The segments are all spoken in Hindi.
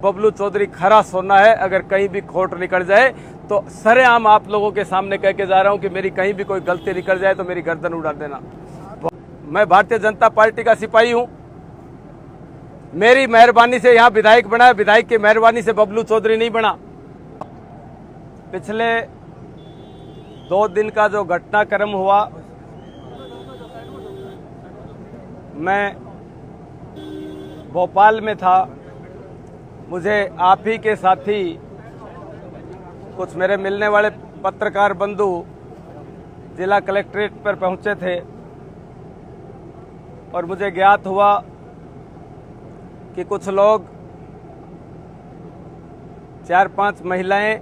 बबलू चौधरी खरा सोना है। अगर कहीं भी खोट निकल जाए तो सरेआम आप लोगों के सामने कह के जा रहा हूं कि मेरी कहीं भी कोई गलती निकल जाए तो मेरी गर्दन उड़ा देना। मैं भारतीय जनता पार्टी का सिपाही हूं। मेरी मेहरबानी से यहां विधायक बना है, विधायक की मेहरबानी से बबलू चौधरी नहीं बना। पिछले 2 दिन का जो घटनाक्रम हुआ, मैं भोपाल में था। मुझे आप ही के साथी कुछ मेरे मिलने वाले पत्रकार बंधु जिला कलेक्ट्रेट पर पहुंचे थे और मुझे ज्ञात हुआ कि कुछ लोग 4-5 महिलाएं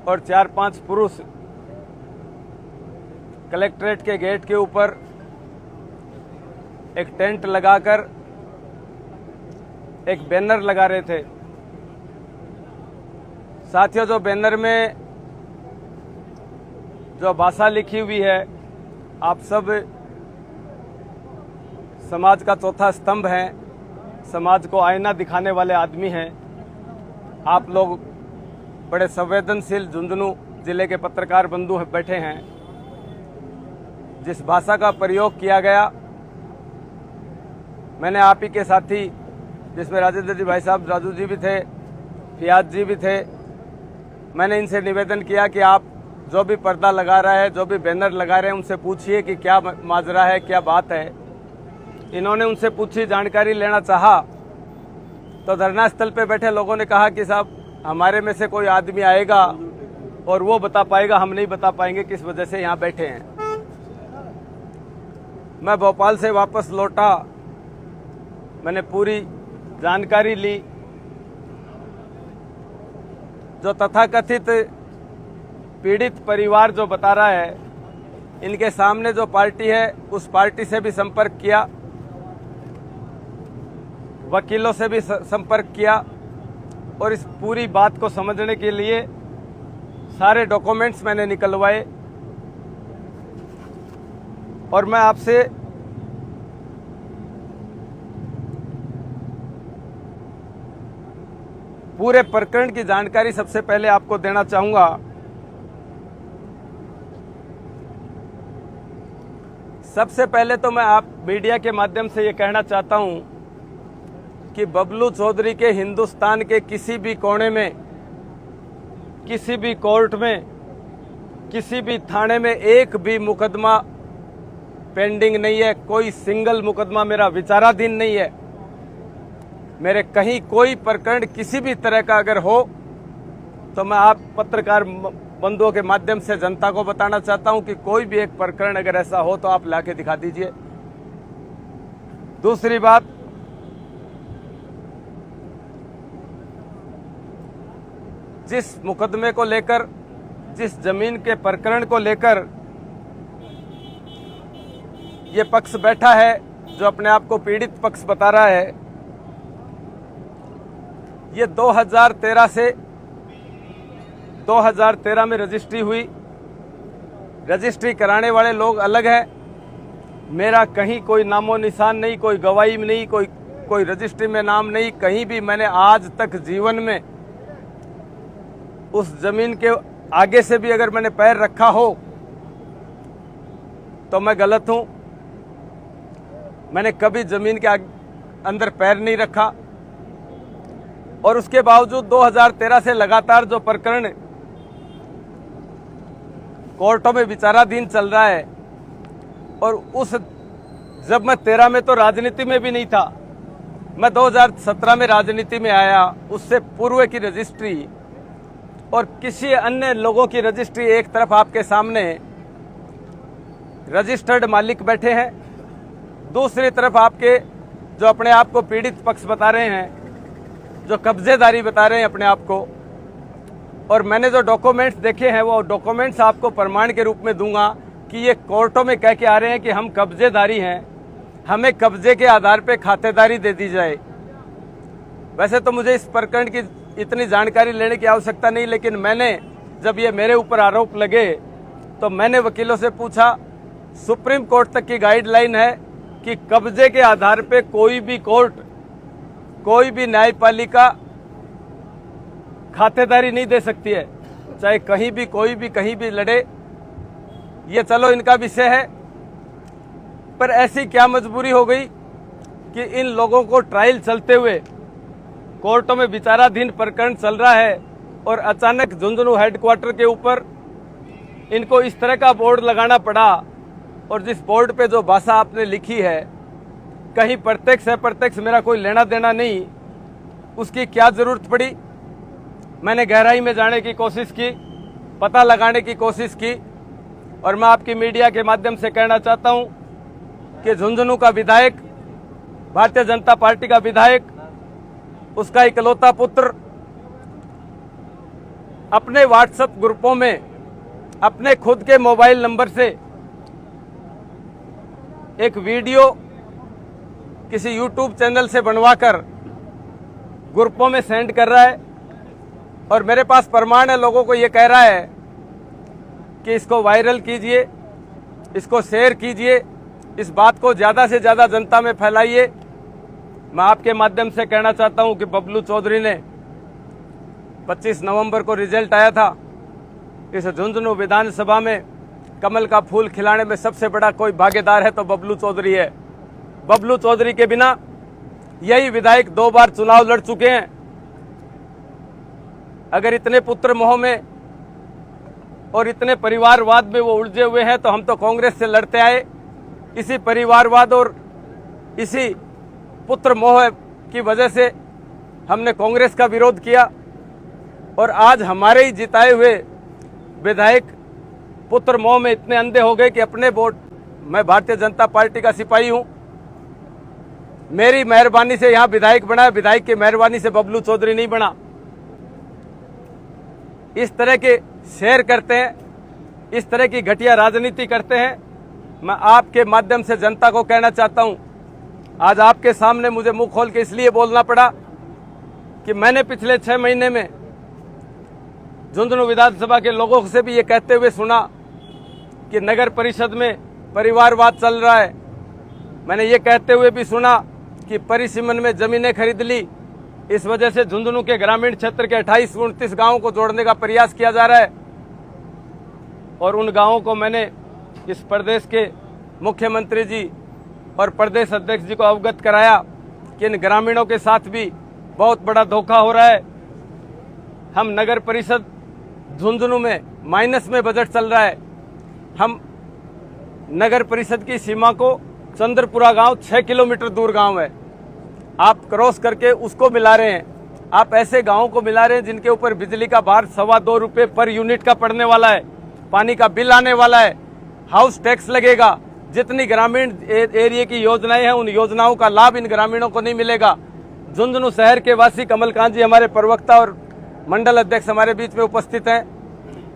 और 4-5 पुरुष कलेक्ट्रेट के गेट के ऊपर एक टेंट लगाकर एक बैनर लगा रहे थे। साथियों, जो बैनर में जो भाषा लिखी हुई है, आप सब समाज का चौथा स्तंभ हैं, समाज को आईना दिखाने वाले आदमी हैं। आप लोग बड़े संवेदनशील झुंझुनू जिले के पत्रकार बंधु बैठे हैं। जिस भाषा का प्रयोग किया गया, मैंने आप ही के साथी, जिसमें राजेंद्र जी भाई साहब राजू जी भी थे, फियाज जी भी थे, मैंने इनसे निवेदन किया कि आप जो भी पर्दा लगा रहा है, जो भी बैनर लगा रहे हैं, उनसे पूछिए कि क्या माजरा है, क्या बात है। इन्होंने उनसे पूछी, जानकारी लेना चाहा तो धरना स्थल पे बैठे लोगों ने कहा कि साहब हमारे में से कोई आदमी आएगा और वो बता पाएगा, हम नहीं बता पाएंगे किस वजह से यहाँ बैठे हैं। मैं भोपाल से वापस लौटा, मैंने पूरी जानकारी ली। जो तथाकथित पीड़ित परिवार जो बता रहा है, इनके सामने जो पार्टी है उस पार्टी से भी संपर्क किया, वकीलों से भी संपर्क किया और इस पूरी बात को समझने के लिए सारे डॉक्यूमेंट्स मैंने निकलवाए। और मैं आपसे पूरे प्रकरण की जानकारी सबसे पहले आपको देना चाहूंगा। सबसे पहले तो मैं आप मीडिया के माध्यम से ये कहना चाहता हूं कि बबलू चौधरी के हिंदुस्तान के किसी भी कोने में, किसी भी कोर्ट में, किसी भी थाने में एक भी मुकदमा पेंडिंग नहीं है। कोई सिंगल मुकदमा मेरा विचाराधीन नहीं है। मेरे कहीं कोई प्रकरण किसी भी तरह का अगर हो तो मैं आप पत्रकार बंधुओं के माध्यम से जनता को बताना चाहता हूं कि कोई भी एक प्रकरण अगर ऐसा हो तो आप लाके दिखा दीजिए। दूसरी बात, जिस मुकदमे को लेकर, जिस जमीन के प्रकरण को लेकर ये पक्ष बैठा है, जो अपने आप को पीड़ित पक्ष बता रहा है, ये 2013 से 2013 में रजिस्ट्री हुई। रजिस्ट्री कराने वाले लोग अलग हैं। मेरा कहीं कोई नामो निशान नहीं, कोई गवाही नहीं, कोई रजिस्ट्री में नाम नहीं। कहीं भी मैंने आज तक जीवन में उस जमीन के आगे से भी अगर मैंने पैर रखा हो तो मैं गलत हूं। मैंने कभी जमीन के अंदर पैर नहीं रखा और उसके बावजूद 2013 से लगातार जो प्रकरण कोर्टों में विचाराधीन चल रहा है, और उस जब मैं 13 में तो राजनीति में भी नहीं था, मैं 2017 में राजनीति में आया। उससे पूर्व की रजिस्ट्री और किसी अन्य लोगों की रजिस्ट्री एक तरफ आपके सामने रजिस्टर्ड मालिक बैठे हैं, दूसरी तरफ आपके जो अपने आप को पीड़ित पक्ष बता रहे हैं, जो कब्जेदारी बता रहे हैं अपने आप को। और मैंने जो डॉक्यूमेंट्स देखे हैं वो डॉक्यूमेंट्स आपको प्रमाण के रूप में दूंगा कि ये कोर्टों में कह के आ रहे हैं कि हम कब्जेदारी हैं, हमें कब्जे के आधार पे खातेदारी दे दी जाए। वैसे तो मुझे इस प्रकरण की इतनी जानकारी लेने की आवश्यकता नहीं, लेकिन मैंने जब ये मेरे ऊपर आरोप लगे तो मैंने वकीलों से पूछा। सुप्रीम कोर्ट तक की गाइडलाइन है कि कब्जे के आधार पे कोई भी कोर्ट, कोई भी न्यायपालिका खातेदारी नहीं दे सकती है, चाहे कहीं भी कोई भी कहीं भी लड़े। ये चलो इनका विषय है, पर ऐसी क्या मजबूरी हो गई कि इन लोगों को ट्रायल चलते हुए कोर्टों में विचाराधीन प्रकरण चल रहा है और अचानक झुंझुनू हेडक्वार्टर के ऊपर इनको इस तरह का बोर्ड लगाना पड़ा। और जिस बोर्ड पे जो भाषा आपने लिखी है, कहीं प्रत्यक्ष अप्रत्यक्ष मेरा कोई लेना देना नहीं, उसकी क्या जरूरत पड़ी। मैंने गहराई में जाने की कोशिश की, पता लगाने की कोशिश की, और मैं आपकी मीडिया के माध्यम से कहना चाहता हूं कि झुंझुनू का विधायक, भारतीय जनता पार्टी का विधायक, उसका इकलौता पुत्र अपने व्हाट्सएप ग्रुपों में अपने खुद के मोबाइल नंबर से एक वीडियो किसी यूट्यूब चैनल से बनवाकर ग्रुपों में सेंड कर रहा है, और मेरे पास प्रमाण है, लोगों को ये कह रहा है कि इसको वायरल कीजिए, इसको शेयर कीजिए, इस बात को ज़्यादा से ज़्यादा जनता में फैलाइए। मैं आपके माध्यम से कहना चाहता हूं कि बबलू चौधरी ने 25 नवंबर को रिजल्ट आया था, इस झुंझुनू विधानसभा में कमल का फूल खिलाने में सबसे बड़ा कोई भागीदार है तो बबलू चौधरी है। बबलू चौधरी के बिना यही विधायक 2 बार चुनाव लड़ चुके हैं। अगर इतने पुत्र मोह में और इतने परिवारवाद में वो उलझे हुए हैं तो हम तो कांग्रेस से लड़ते आए। इसी परिवारवाद और इसी पुत्र मोह की वजह से हमने कांग्रेस का विरोध किया, और आज हमारे ही जिताए हुए विधायक पुत्र मोह में इतने अंधे हो गए कि अपने वोट, मैं भारतीय जनता पार्टी का सिपाही हूं, मेरी मेहरबानी से यहां विधायक बना, विधायक की मेहरबानी से बबलू चौधरी नहीं बना। इस तरह के शेयर करते हैं, इस तरह की घटिया राजनीति करते हैं। मैं आपके माध्यम से जनता को कहना चाहता हूं, आज आपके सामने मुझे मुंह खोल के इसलिए बोलना पड़ा कि मैंने पिछले 6 महीने में झुंझुनू विधानसभा के लोगों से भी ये कहते हुए सुना कि नगर परिषद में परिवारवाद चल रहा है। मैंने ये कहते हुए भी सुना कि परिसीमन में जमीनें खरीद ली, इस वजह से झुंझुनू के ग्रामीण क्षेत्र के 28-29 गांवों को जोड़ने का प्रयास किया जा रहा है। और उन गांवों को मैंने इस प्रदेश के मुख्यमंत्री जी और प्रदेश अध्यक्ष जी को अवगत कराया कि इन ग्रामीणों के साथ भी बहुत बड़ा धोखा हो रहा है। हम नगर परिषद झुंझुनू में माइनस में बजट चल रहा है। हम नगर परिषद की सीमा को चंद्रपुरा गांव 6 किलोमीटर दूर गांव है, आप क्रॉस करके उसको मिला रहे हैं। आप ऐसे गांवों को मिला रहे हैं जिनके ऊपर बिजली का भार 2.25 रुपये पर यूनिट का पड़ने वाला है, पानी का बिल आने वाला है, हाउस टैक्स लगेगा। जितनी ग्रामीण एरिया की योजनाएं हैं, उन योजनाओं का लाभ इन ग्रामीणों को नहीं मिलेगा। झुंझुनू शहर के वासी कमलकांत जी हमारे प्रवक्ता और मंडल अध्यक्ष हमारे बीच में उपस्थित हैं।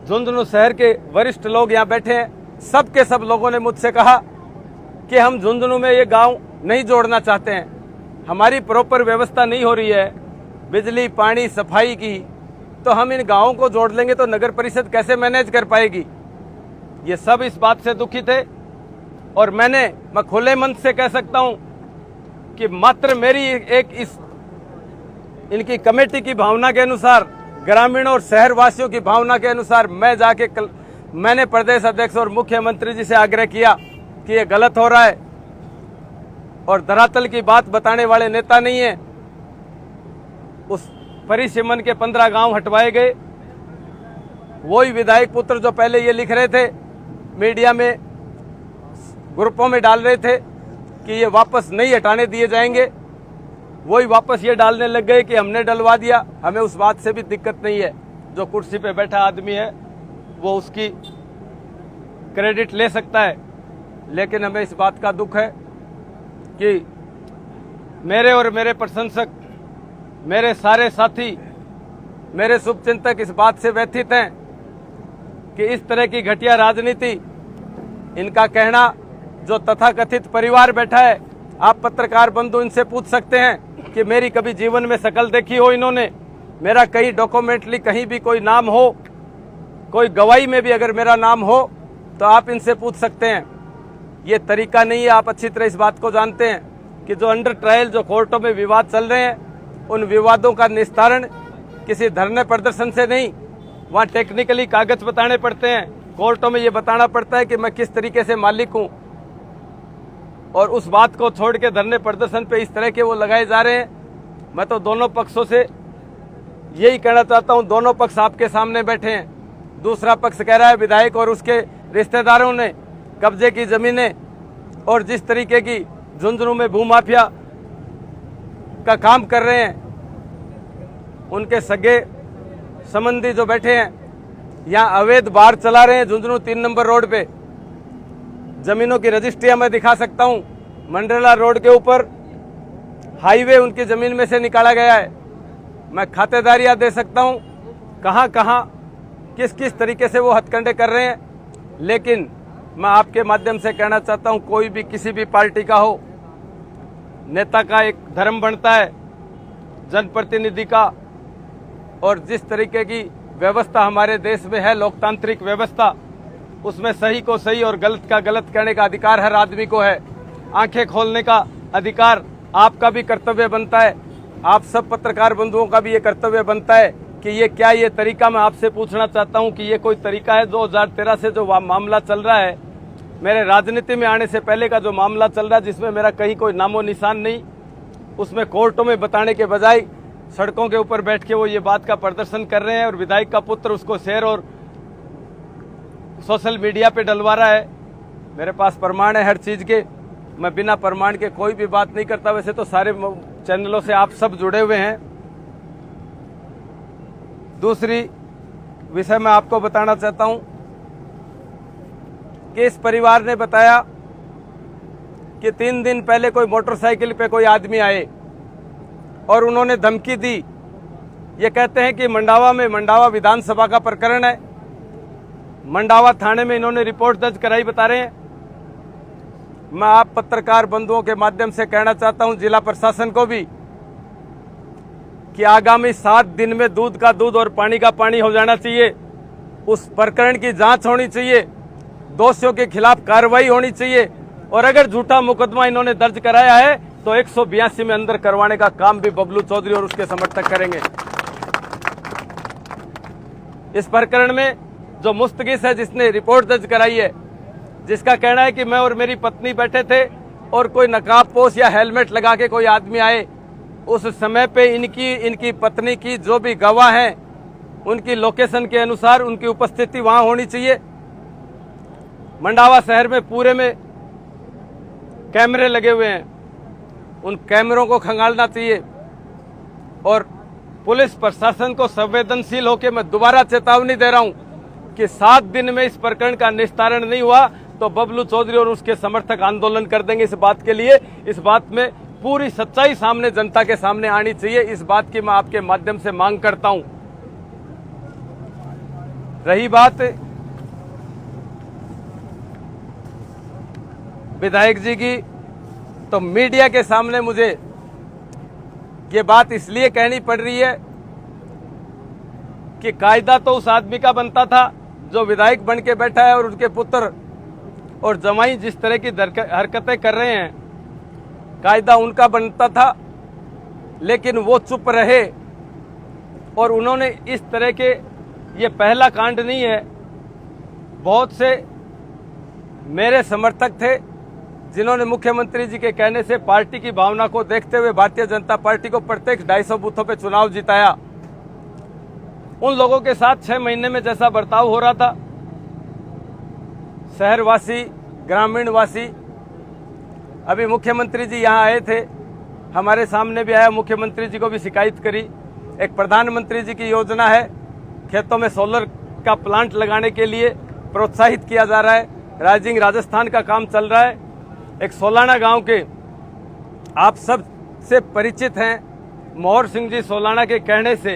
झुंझुनू शहर के वरिष्ठ लोग यहाँ बैठे हैं। सब के सब लोगों ने मुझसे कहा कि हम झुंझुनू में ये गांव नहीं जोड़ना चाहते हैं, हमारी प्रॉपर व्यवस्था नहीं हो रही है बिजली पानी सफाई की, तो हम इन गांवों को जोड़ लेंगे तो नगर परिषद कैसे मैनेज कर पाएगी। ये सब इस बात से दुखी थे, और मैं खुले मन से कह सकता हूं कि मात्र मेरी इस इनकी कमेटी की भावना के अनुसार, ग्रामीणों और शहरवासियों की भावना के अनुसार मैंने प्रदेश अध्यक्ष और मुख्यमंत्री जी से आग्रह किया कि ये गलत हो रहा है, और धरातल की बात बताने वाले नेता नहीं है। उस परिसीमन के 15 गांव हटवाए गए। वही विधायक पुत्र जो पहले ये लिख रहे थे, मीडिया में ग्रुपों में डाल रहे थे कि ये वापस नहीं हटाने दिए जाएंगे, वही वापस ये डालने लग गए कि हमने डलवा दिया। हमें उस बात से भी दिक्कत नहीं है, जो कुर्सी पे बैठा आदमी है वो उसकी क्रेडिट ले सकता है, लेकिन हमें इस बात का दुख है कि मेरे और मेरे प्रशंसक, मेरे सारे साथी, मेरे शुभचिंतक इस बात से व्यथित हैं कि इस तरह की घटिया राजनीति, इनका कहना जो तथाकथित परिवार बैठा है, आप पत्रकार बंधु इनसे पूछ सकते हैं कि मेरी कभी जीवन में शक्ल देखी हो इन्होंने, मेरा कहीं डॉक्यूमेंटली कहीं भी कोई नाम हो, कोई गवाही में भी अगर मेरा नाम हो तो आप इनसे पूछ सकते हैं। ये तरीका नहीं है। आप अच्छी तरह इस बात को जानते हैं कि जो अंडर ट्रायल जो कोर्टों में विवाद चल रहे हैं, उन विवादों का निस्तारण किसी धरने प्रदर्शन से नहीं, वहाँ टेक्निकली कागज बताने पड़ते हैं, कोर्टों में ये बताना पड़ता है कि मैं किस तरीके से मालिक हूँ। और उस बात को छोड़ के धरने प्रदर्शन पे इस तरह के वो लगाए जा रहे हैं। मैं तो दोनों पक्षों से यही कहना चाहता हूँ, दोनों पक्ष आपके सामने बैठे हैं। दूसरा पक्ष कह रहा है विधायक और उसके रिश्तेदारों ने कब्जे की जमीनें और जिस तरीके की झुंझुनू में भूमाफिया का काम कर रहे हैं, उनके सगे संबंधी जो बैठे हैं यहाँ अवैध बार चला रहे हैं। झुंझुनू 3 नंबर रोड पे जमीनों की रजिस्ट्रियां मैं दिखा सकता हूं। मंडला रोड के ऊपर हाईवे उनकी जमीन में से निकाला गया है। मैं खातेदारियां दे सकता हूं कहां कहां किस किस तरीके से वो हथकंडे कर रहे हैं। लेकिन मैं आपके माध्यम से कहना चाहता हूं, कोई भी किसी भी पार्टी का हो, नेता का एक धर्म बनता है, जनप्रतिनिधि का, और जिस तरीके की व्यवस्था हमारे देश में है, लोकतांत्रिक व्यवस्था, उसमें सही को सही और गलत का गलत कहने का अधिकार हर आदमी को है। आंखें खोलने का अधिकार आपका भी कर्तव्य बनता है। आप सब पत्रकार बंधुओं का भी ये कर्तव्य बनता है कि ये क्या ये तरीका, मैं आपसे पूछना चाहता हूं कि ये कोई तरीका है 2013 से जो मामला चल रहा है, मेरे राजनीति में आने से पहले का जो मामला चल रहा है, जिसमें मेरा कहीं कोई नामो निशान नहीं, उसमें कोर्टों में बताने के बजाय सड़कों के ऊपर बैठ के वो ये बात का प्रदर्शन कर रहे हैं और विधायक का पुत्र उसको शेयर और सोशल मीडिया पे डलवा रहा है। मेरे पास प्रमाण है हर चीज के, मैं बिना प्रमाण के कोई भी बात नहीं करता। वैसे तो सारे चैनलों से आप सब जुड़े हुए हैं। दूसरी विषय मैं आपको बताना चाहता हूं कि इस परिवार ने बताया कि 3 दिन पहले कोई मोटरसाइकिल पे कोई आदमी आए और उन्होंने धमकी दी। ये कहते हैं कि मंडावा विधानसभा का प्रकरण है, मंडावा थाने में इन्होंने रिपोर्ट दर्ज कराई, बता रहे हैं। मैं आप पत्रकार बंधुओं के माध्यम से कहना चाहता हूं, जिला प्रशासन को भी, कि आगामी 7 दिन में दूध का दूध और पानी का पानी हो जाना चाहिए। उस प्रकरण की जांच होनी चाहिए, दोषियों के खिलाफ कार्रवाई होनी चाहिए, और अगर झूठा मुकदमा इन्होंने दर्ज कराया है तो 182 में अंदर करवाने का काम भी बबलू चौधरी और उसके समर्थक करेंगे। इस प्रकरण में जो मुस्तगिस है, जिसने रिपोर्ट दर्ज कराई है, जिसका कहना है कि मैं और मेरी पत्नी बैठे थे और कोई नकाबपोश या हेलमेट लगा के कोई आदमी आए, उस समय पे इनकी पत्नी की जो भी गवाह हैं, उनकी लोकेशन के अनुसार उनकी उपस्थिति वहां होनी चाहिए। मंडावा शहर में पूरे में कैमरे लगे हुए हैं, उन कैमरों को खंगालना चाहिए। और पुलिस प्रशासन को संवेदनशील होकर मैं दोबारा चेतावनी दे रहा हूं कि 7 दिन में इस प्रकरण का निस्तारण नहीं हुआ तो बबलू चौधरी और उसके समर्थक आंदोलन कर देंगे। इस बात के लिए, इस बात में पूरी सच्चाई सामने, जनता के सामने आनी चाहिए। इस बात की मैं आपके माध्यम से मांग करता हूं। रही बात विधायक जी की, तो मीडिया के सामने मुझे ये बात इसलिए कहनी पड़ रही है कि कायदा तो उस आदमी का बनता था जो विधायक बन के बैठा है, और उनके पुत्र और जमाई जिस तरह की हरकतें कर रहे हैं, कायदा उनका बनता था। लेकिन वो चुप रहे और उन्होंने इस तरह के, ये पहला कांड नहीं है, बहुत से मेरे समर्थक थे जिन्होंने मुख्यमंत्री जी के कहने से पार्टी की भावना को देखते हुए भारतीय जनता पार्टी को प्रत्येक 250 बूथों पे चुनाव जिताया। उन लोगों के साथ 6 महीने में जैसा बर्ताव हो रहा था, शहरवासी, ग्रामीणवासी, अभी मुख्यमंत्री जी यहाँ आए थे, हमारे सामने भी आया, मुख्यमंत्री जी को भी शिकायत करी। एक प्रधानमंत्री जी की योजना है, खेतों में सोलर का प्लांट लगाने के लिए प्रोत्साहित किया जा रहा है। राइजिंग राजस्थान का काम चल रहा है। एक सोलाना गांव के आप सब से परिचित हैं, मोहर सिंह जी सोलाना के कहने से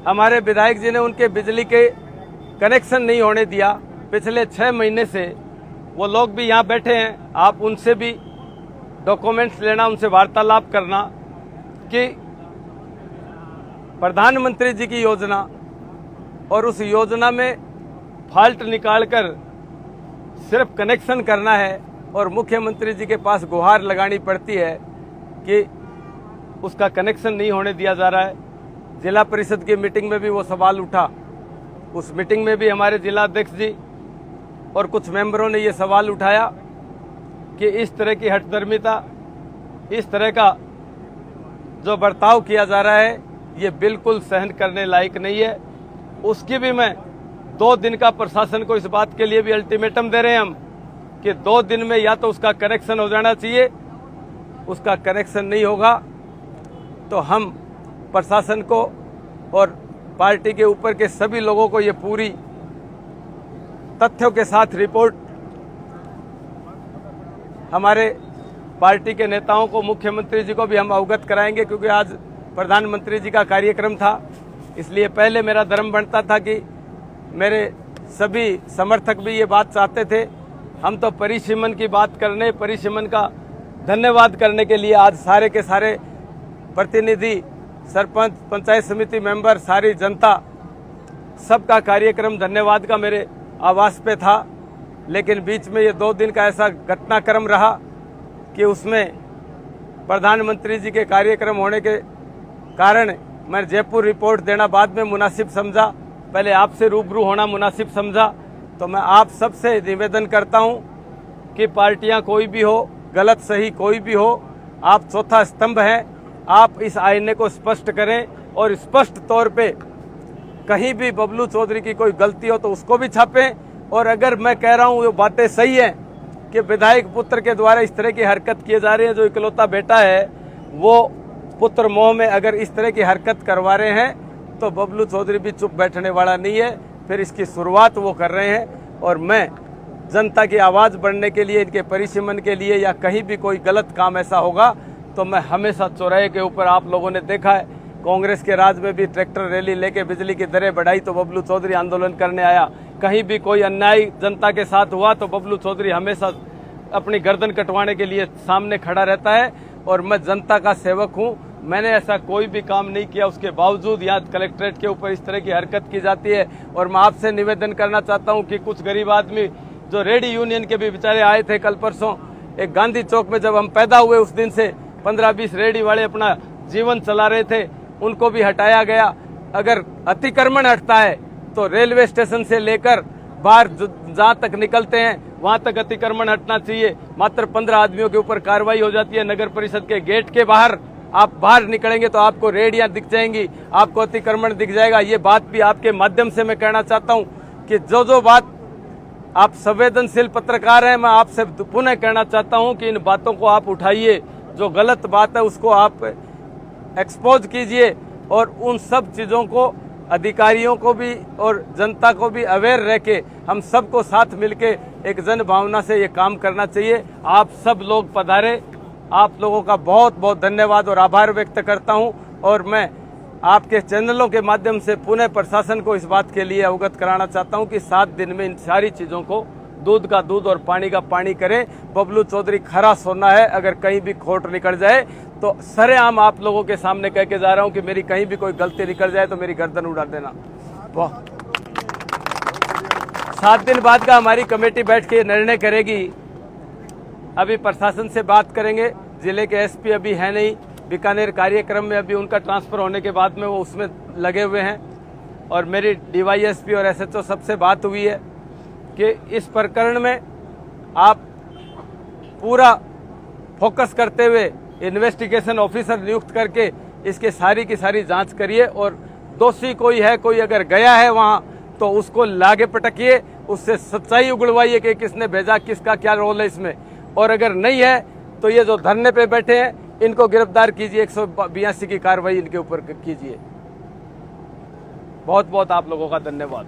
हमारे विधायक जी ने उनके बिजली के कनेक्शन नहीं होने दिया। पिछले 6 महीने से वो लोग भी यहाँ बैठे हैं, आप उनसे भी डॉक्यूमेंट्स लेना, उनसे वार्तालाप करना कि प्रधानमंत्री जी की योजना और उस योजना में फॉल्ट निकालकर सिर्फ कनेक्शन करना है और मुख्यमंत्री जी के पास गुहार लगानी पड़ती है कि उसका कनेक्शन नहीं होने दिया जा रहा है। जिला परिषद की मीटिंग में भी वो सवाल उठा। उस मीटिंग में भी हमारे जिला अध्यक्ष जी और कुछ मेंबरों ने ये सवाल उठाया कि इस तरह की हठधर्मिता, इस तरह का जो बर्ताव किया जा रहा है, ये बिल्कुल सहन करने लायक नहीं है। उसकी भी मैं 2 दिन का प्रशासन को इस बात के लिए भी अल्टीमेटम दे रहे हैं हम कि 2 दिन में या तो उसका करेक्शन हो जाना चाहिए। उसका करेक्शन नहीं होगा तो हम प्रशासन को और पार्टी के ऊपर के सभी लोगों को ये पूरी तथ्यों के साथ रिपोर्ट हमारे पार्टी के नेताओं को, मुख्यमंत्री जी को भी हम अवगत कराएंगे, क्योंकि आज प्रधानमंत्री जी का कार्यक्रम था। इसलिए पहले मेरा धर्म बनता था कि मेरे सभी समर्थक भी ये बात चाहते थे। हम तो परिसीमन की बात करने, परिसीमन का धन्यवाद करने के लिए आज सारे के सारे प्रतिनिधि, सरपंच, पंचायत समिति मेंबर, सारी जनता, सबका कार्यक्रम धन्यवाद का मेरे आवास पे था। लेकिन बीच में ये 2 दिन का ऐसा घटनाक्रम रहा कि उसमें प्रधानमंत्री जी के कार्यक्रम होने के कारण मैं जयपुर रिपोर्ट देना बाद में मुनासिब समझा, पहले आपसे रूबरू होना मुनासिब समझा। तो मैं आप सबसे निवेदन करता हूं कि पार्टियां कोई भी हो, गलत सही कोई भी हो, आप चौथा स्तंभ हैं। आप इस आईने को स्पष्ट करें और स्पष्ट तौर पे कहीं भी बबलू चौधरी की कोई गलती हो तो उसको भी छापें। और अगर मैं कह रहा हूं ये बातें सही हैं कि विधायक पुत्र के द्वारा इस तरह की हरकत किए जा रही है, जो इकलौता बेटा है वो पुत्र मोह में अगर इस तरह की हरकत करवा रहे हैं तो बबलू चौधरी भी चुप बैठने वाला नहीं है। फिर इसकी शुरुआत वो कर रहे हैं और मैं जनता की आवाज़ बढ़ने के लिए, इनके परिसीमन के लिए या कहीं भी कोई गलत काम ऐसा होगा तो मैं हमेशा चौराहे के ऊपर, आप लोगों ने देखा है कांग्रेस के राज में भी ट्रैक्टर रैली लेके बिजली की दरें बढ़ाई तो बबलू चौधरी आंदोलन करने आया। कहीं भी कोई अन्याय जनता के साथ हुआ तो बबलू चौधरी हमेशा अपनी गर्दन कटवाने के लिए सामने खड़ा रहता है। और मैं जनता का सेवक हूं, मैंने ऐसा कोई भी काम नहीं किया, उसके बावजूद यहाँ कलेक्ट्रेट के ऊपर इस तरह की हरकत की जाती है। और मैं आपसे निवेदन करना चाहता हूं कि कुछ गरीब आदमी जो रेडी यूनियन के भी बेचारे आए थे कल परसों, एक गांधी चौक में जब हम पैदा हुए उस दिन से 15-20 रेडी वाले अपना जीवन चला रहे थे, उनको भी हटाया गया। अगर अतिक्रमण हटता है तो रेलवे स्टेशन से लेकर बाहर जहां तक निकलते हैं वहां तक अतिक्रमण हटना चाहिए। मात्र 15 आदमियों के ऊपर कार्रवाई हो जाती है। नगर परिषद के गेट के बाहर आप बाहर निकलेंगे तो आपको रेडियां दिख जाएंगी, आपको अतिक्रमण दिख जाएगा। ये बात भी आपके माध्यम से मैं कहना चाहता हूं कि जो बात आप संवेदनशील पत्रकार हैं, मैं आपसे पुनः कहना चाहता हूं कि इन बातों को आप उठाइए। जो गलत बात है उसको आप एक्सपोज कीजिए और उन सब चीजों को अधिकारियों को भी और जनता को भी अवेयर रह के हम सबको साथ मिलके एक जन भावना से ये काम करना चाहिए। आप सब लोग पधारे, आप लोगों का बहुत बहुत धन्यवाद और आभार व्यक्त करता हूं। और मैं आपके चैनलों के माध्यम से पुनः प्रशासन को इस बात के लिए अवगत कराना चाहता हूं कि 7 दिन में इन सारी चीजों को दूध का दूध और पानी का पानी करें। बबलू चौधरी खरा सोना है, अगर कहीं भी खोट निकल जाए तो सरेआम आप लोगों के सामने कह के जा रहा हूं कि मेरी कहीं भी कोई गलती निकल जाए तो मेरी गर्दन उड़ा देना। 7 दिन बाद का हमारी कमेटी बैठ के निर्णय करेगी। अभी प्रशासन से बात करेंगे। जिले के एसपी अभी है नहीं, बीकानेर कार्यक्रम में अभी उनका ट्रांसफर होने के बाद में वो उसमें लगे हुए हैं। और मेरी डीवाईएसपी और एसएचओ सबसे बात हुई है कि इस प्रकरण में आप पूरा फोकस करते हुए इन्वेस्टिगेशन ऑफिसर नियुक्त करके इसके सारी की सारी जांच करिए और दोषी कोई है, कोई अगर गया है वहां तो उसको लागे पटकिए, उससे सच्चाई उगलवाइए कि किसने भेजा, किसका क्या रोल है इसमें। और अगर नहीं है तो ये जो धरने पे बैठे हैं इनको गिरफ्तार कीजिए, 182 की कार्रवाई इनके ऊपर कीजिए। बहुत बहुत आप लोगों का धन्यवाद।